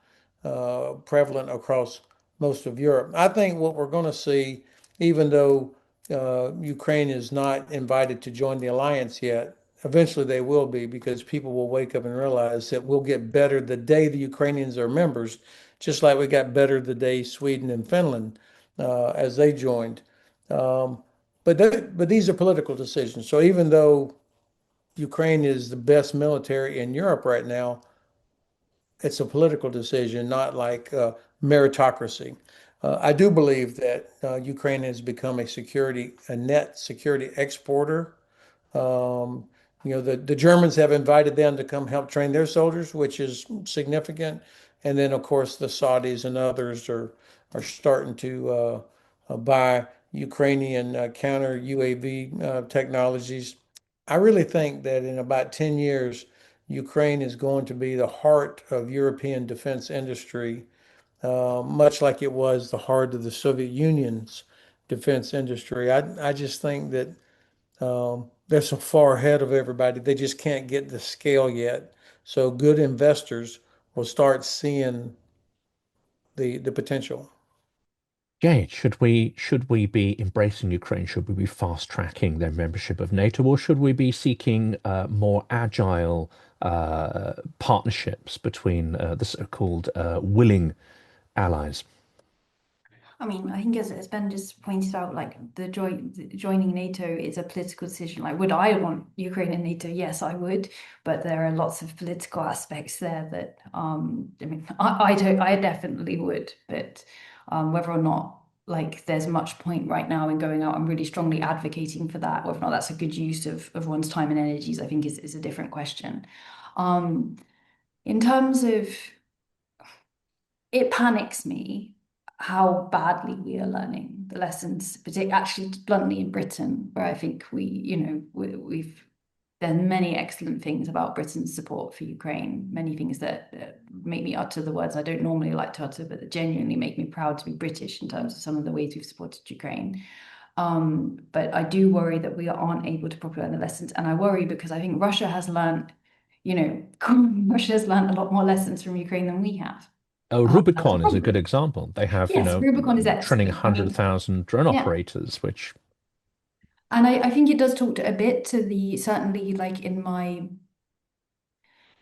prevalent across most of Europe. I think what we're going to see, even though Ukraine is not invited to join the alliance yet, eventually they will be, because people will wake up and realize that we'll get better the day the Ukrainians are members, just like we got better the day Sweden and Finland as they joined. Um, but these are political decisions. So even though Ukraine is the best military in Europe right now, it's a political decision, not like meritocracy. I do believe that Ukraine has become a net security exporter. Um, the Germans have invited them to come help train their soldiers, which is significant. And then, of course, the Saudis and others are starting to buy Ukrainian counter UAV technologies. I really think that in about 10 years, Ukraine is going to be the heart of European defense industry, much like it was the heart of the Soviet Union's defense industry. I just think that they're so far ahead of everybody. They just can't get the scale yet. So good investors will start seeing the potential. Jade, should we be embracing Ukraine? Should we be fast tracking their membership of NATO, or should we be seeking more agile partnerships between the so-called willing allies? I mean, I think as Ben just pointed out, like joining NATO is a political decision. Like, would I want Ukraine in NATO? Yes, I would, but there are lots of political aspects there that I mean, I don't, I definitely would, but whether or not like there's much point right now in going out and really strongly advocating for that, whether or not that's a good use of one's time and energies, I think is a different question. Um, in terms of it panics me how badly we are learning the lessons, particularly actually bluntly in Britain, where I think we've there are many excellent things about Britain's support for Ukraine, many things that make me utter the words I don't normally like to utter, but that genuinely make me proud to be British in terms of some of the ways we've supported Ukraine. But I do worry that we aren't able to properly learn the lessons, and I worry because I think Russia has learned, Russia has learned a lot more lessons from Ukraine than we have. Oh, That's a Rubicon is a good problem. example. They have, Yes, Rubicon is training excellent. I mean, 100,000 drone yeah. operators, which And I think it does talk to a bit to the certainly like in my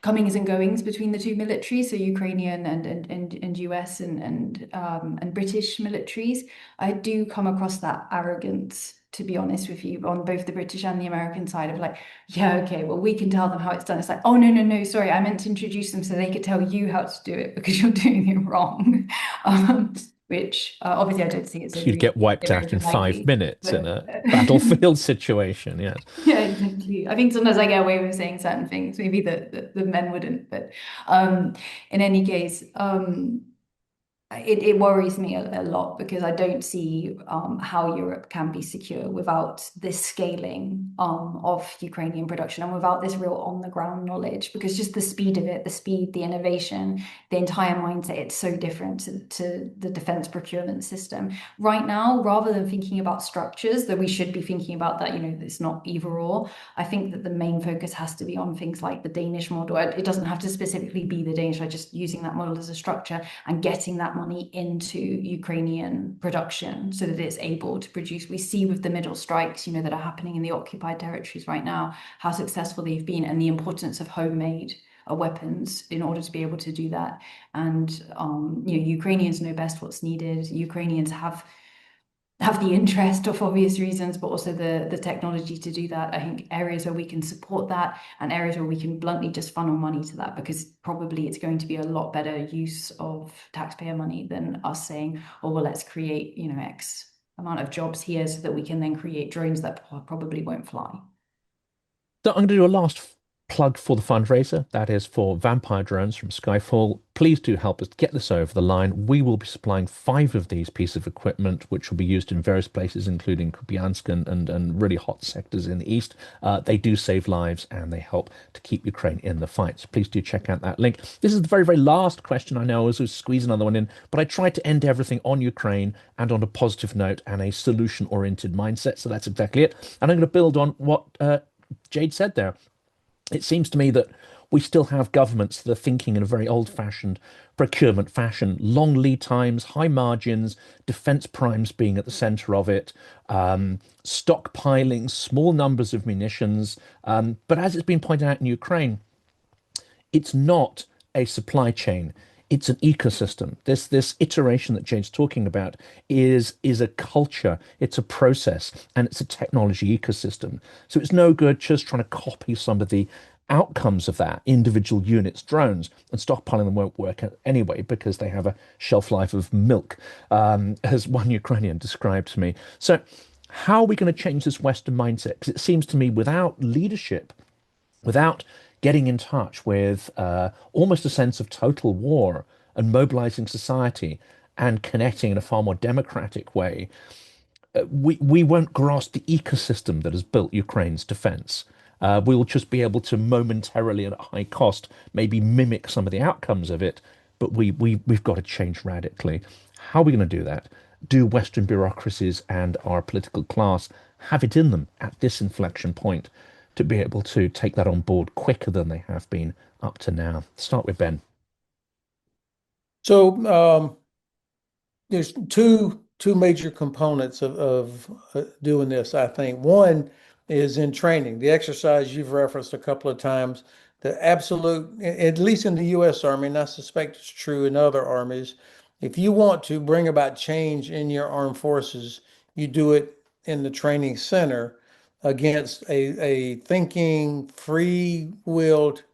comings and goings between the two militaries, so Ukrainian and US and British militaries, I do come across that arrogance, to be honest with you, on both the British and the American side of like, yeah, okay, well, we can tell them how it's done. It's like, oh, no, sorry, I meant to introduce them so they could tell you how to do it because you're doing it wrong. Which obviously I don't see it so you'd get wiped very out in 5 minutes in but a battlefield situation. Yes. yeah, exactly. I think sometimes I get away with saying certain things. Maybe the men wouldn't, but in any case, it worries me a lot because I don't see how Europe can be secure without this scaling of Ukrainian production and without this real on the ground knowledge, because just the speed of it, the speed, the innovation, the entire mindset, it's so different to the defense procurement system. Right now, rather than thinking about structures, that we should be thinking about that, it's not either or. I think that the main focus has to be on things like the Danish model. It doesn't have to specifically be the Danish, just using that model as a structure and getting that money into Ukrainian production so that it's able to produce. We see with the middle strikes, that are happening in the occupied territories right now, how successful they've been and the importance of homemade weapons in order to be able to do that. And Ukrainians know best what's needed. Ukrainians have have the interest of obvious reasons, but also the technology to do that. I think areas where we can support that and areas where we can bluntly just funnel money to that, because probably it's going to be a lot better use of taxpayer money than us saying, oh, well, let's create, X amount of jobs here so that we can then create drones that probably won't fly. So I'm going to do a last plug for the fundraiser. That is for vampire drones from Skyfall. Please do help us get this over the line. We will be supplying 5 of these pieces of equipment, which will be used in various places, including Kupiansk and really hot sectors in the east. They do save lives and they help to keep Ukraine in the fight. So please do check out that link. This is the very, very last question. I know I was squeeze another one in, but I tried to end everything on Ukraine and on a positive note and a solution-oriented mindset. So that's exactly it. And I'm going to build on what Jade said there. It seems to me that we still have governments that are thinking in a very old-fashioned procurement fashion, long lead times, high margins, defense primes being at the center of it, stockpiling small numbers of munitions. But as it's been pointed out in Ukraine, it's not a supply chain. It's an ecosystem. This iteration that Jane's talking about is a culture, it's a process, and it's a technology ecosystem. So it's no good just trying to copy some of the outcomes of that, individual units, drones, and stockpiling them won't work anyway because they have a shelf life of milk, as one Ukrainian described to me. So how are we going to change this Western mindset? Because it seems to me without leadership, without getting in touch with almost a sense of total war and mobilizing society and connecting in a far more democratic way, we won't grasp the ecosystem that has built Ukraine's defense. We will just be able to momentarily and at high cost maybe mimic some of the outcomes of it, but we've got to change radically. How are we going to do that? Do Western bureaucracies and our political class have it in them at this inflection point to be able to take that on board quicker than they have been up to now? Start with Ben. So there's two major components of doing this, I think. One is in training, the exercise you've referenced a couple of times, the absolute, at least in the U.S. Army, and I suspect it's true in other armies, if you want to bring about change in your armed forces, you do it in the training center against a thinking, free-willed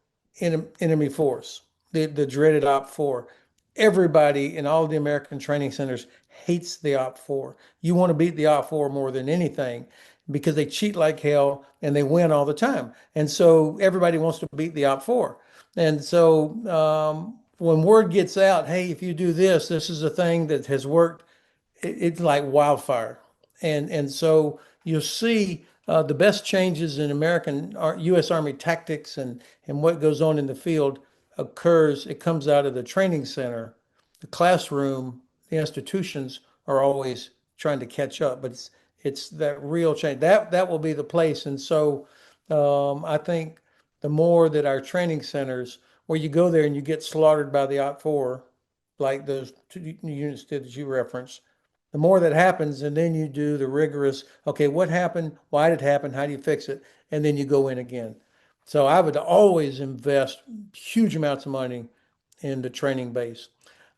enemy force, the dreaded Op 4. Everybody in all the American training centers hates the Op 4. You want to beat the Op 4 more than anything because they cheat like hell and they win all the time. And so everybody wants to beat the Op 4. And so when word gets out, hey, if you do this, this is a thing that has worked, it's like wildfire. And so you'll see the best changes in American U.S. Army tactics and what goes on in the field it comes out of the training center. The classroom, the institutions are always trying to catch up, but it's that real change. That will be the place. And so I think the more that our training centers, where you go there and you get slaughtered by the Op 4, like those 2 units did that you referenced, the more that happens, and then you do the rigorous, okay, what happened? Why did it happen? How do you fix it? And then you go in again. So I would always invest huge amounts of money in the training base.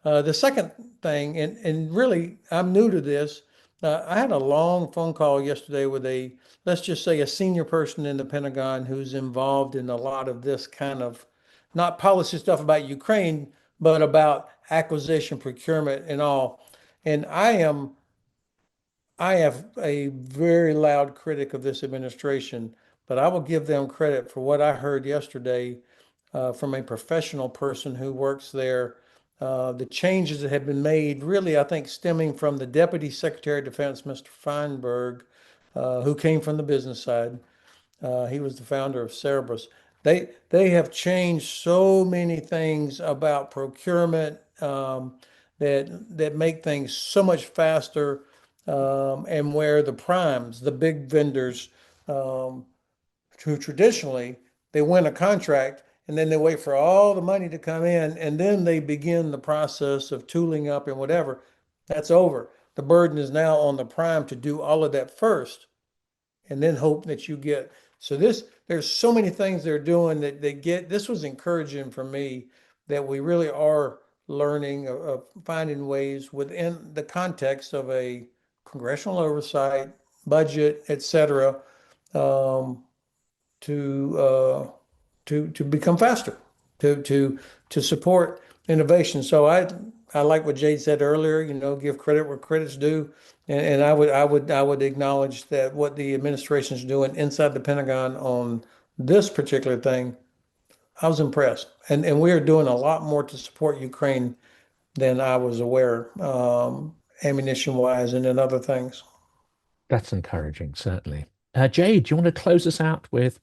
The second thing, and really, I'm new to this. I had a long phone call yesterday with let's just say, a senior person in the Pentagon who's involved in a lot of this kind of, not policy stuff about Ukraine, but about acquisition, procurement, and all. And I have a very loud critic of this administration, but I will give them credit for what I heard yesterday from a professional person who works there. The changes that have been made, really, I think, stemming from the Deputy Secretary of Defense, Mr. Feinberg, who came from the business side. He was the founder of Cerberus. They have changed so many things about procurement that make things so much faster, and where the primes, the big vendors, who traditionally they win a contract and then they wait for all the money to come in and then they begin the process of tooling up and whatever. That's over. The burden is now on the prime to do all of that first and then hope that you get. So there's so many things they're doing that they get. This was encouraging for me that we really are learning of finding ways within the context of a congressional oversight, budget, etc., um, to to become faster, to support innovation. So I like what Jade said earlier. Give credit where credit's due, and I would acknowledge that what the administration is doing inside the Pentagon on this particular thing, I was impressed, and we are doing a lot more to support Ukraine than I was aware, ammunition wise, and then other things. That's encouraging, certainly. Jade, do you want to close us out with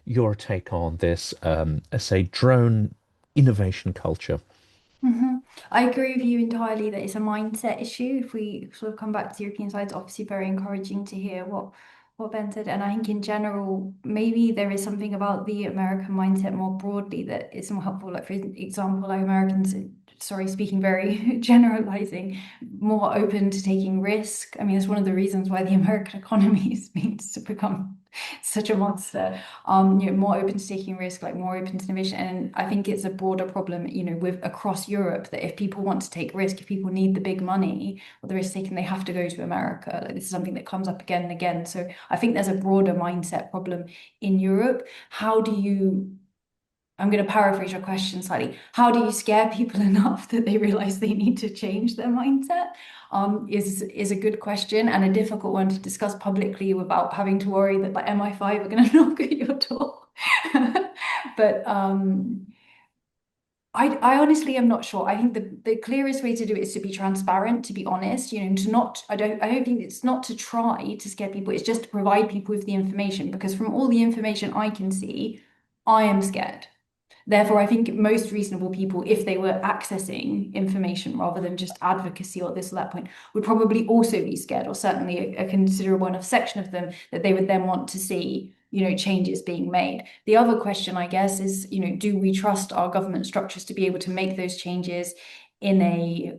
your take on this, say, drone innovation culture? hmm I agree with you entirely that it's a mindset issue. If we sort of come back to the European side, it's obviously very encouraging to hear what Ben said. And I think in general, maybe there is something about the American mindset more broadly that is more helpful. Like for example, like Americans, sorry, speaking very generalizing, more open to taking risk. I mean, it's one of the reasons why the American economy has been to become such a monster. More open to taking risk, like more open to innovation. And I think it's a broader problem, with across Europe, that if people want to take risk, if people need the big money or the risk taken, they have to go to America. Like this is something that comes up again and again. So I think there's a broader mindset problem in Europe. I'm going to paraphrase your question slightly. How do you scare people enough that they realize they need to change their mindset? Is a good question and a difficult one to discuss publicly without having to worry that like MI5 are going to knock at your door. But I honestly am not sure. I think the clearest way to do it is to be transparent, to be honest, to not, I don't think it's not to try to scare people, it's just to provide people with the information, because from all the information I can see, I am scared. Therefore, I think most reasonable people, if they were accessing information rather than just advocacy or this or that point, would probably also be scared, or certainly a considerable enough section of them that they would then want to see, changes being made. The other question, I guess, is, do we trust our government structures to be able to make those changes in a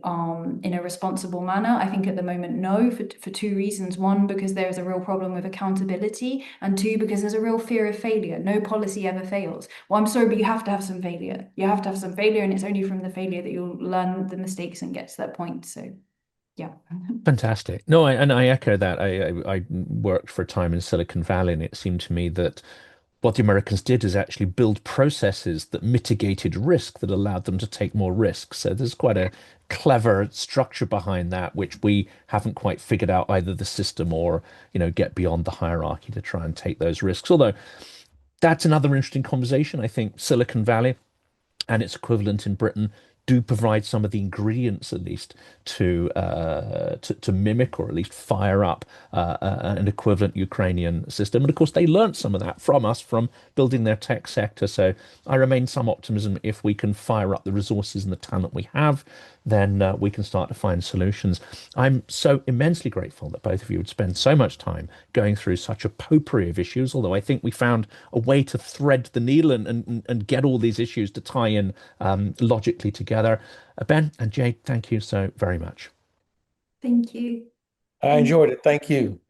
responsible manner? I think at the moment, no, for two reasons. One, because there is a real problem with accountability, and two, because there's a real fear of failure. No policy ever fails. Well, I'm sorry, but you have to have some failure. You have to have some failure, and it's only from the failure that you'll learn the mistakes and get to that point. So, yeah. Fantastic. No, I echo that. I worked for a time in Silicon Valley, and it seemed to me that what the Americans did is actually build processes that mitigated risk, that allowed them to take more risks. So there's quite a clever structure behind that, which we haven't quite figured out, either the system or, get beyond the hierarchy to try and take those risks. Although that's another interesting conversation. I think Silicon Valley and its equivalent in Britain do provide some of the ingredients, at least, to mimic or at least fire up an equivalent Ukrainian system. And of course, they learned some of that from us, from building their tech sector. So I remain some optimism. If we can fire up the resources and the talent we have, then we can start to find solutions. I'm so immensely grateful that both of you would spend so much time going through such a potpourri of issues, although I think we found a way to thread the needle and get all these issues to tie in logically together. Ben and Jade, thank you so very much. Thank you. I enjoyed it. Thank you.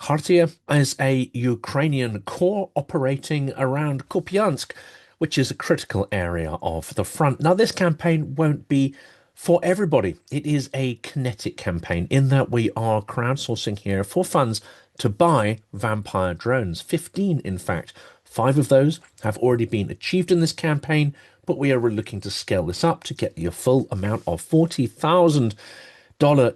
Kharkiv is a Ukrainian corps operating around Kupiansk, which is a critical area of the front. Now, this campaign won't be for everybody. It is a kinetic campaign in that we are crowdsourcing here for funds to buy vampire drones, 15 in fact. 5 of those have already been achieved in this campaign, but we are looking to scale this up to get the full amount of $40,000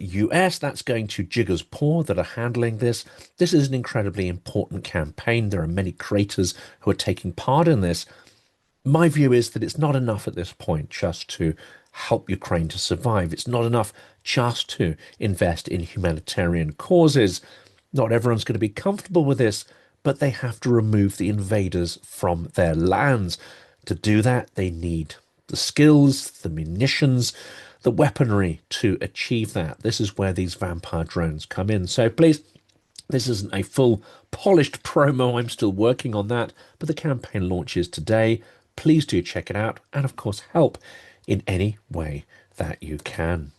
US. That's going to Jiggers Paw that are handling this. This is an incredibly important campaign. There are many creators who are taking part in this. My view is that it's not enough at this point just to help Ukraine to survive. It's not enough just to invest in humanitarian causes. Not everyone's going to be comfortable with this, but they have to remove the invaders from their lands. To do that, they need the skills, the munitions, the weaponry to achieve that. This is where these vampire drones come in. So please, this isn't a full polished promo. I'm still working on that, but the campaign launches today. Please do check it out and, of course, help in any way that you can.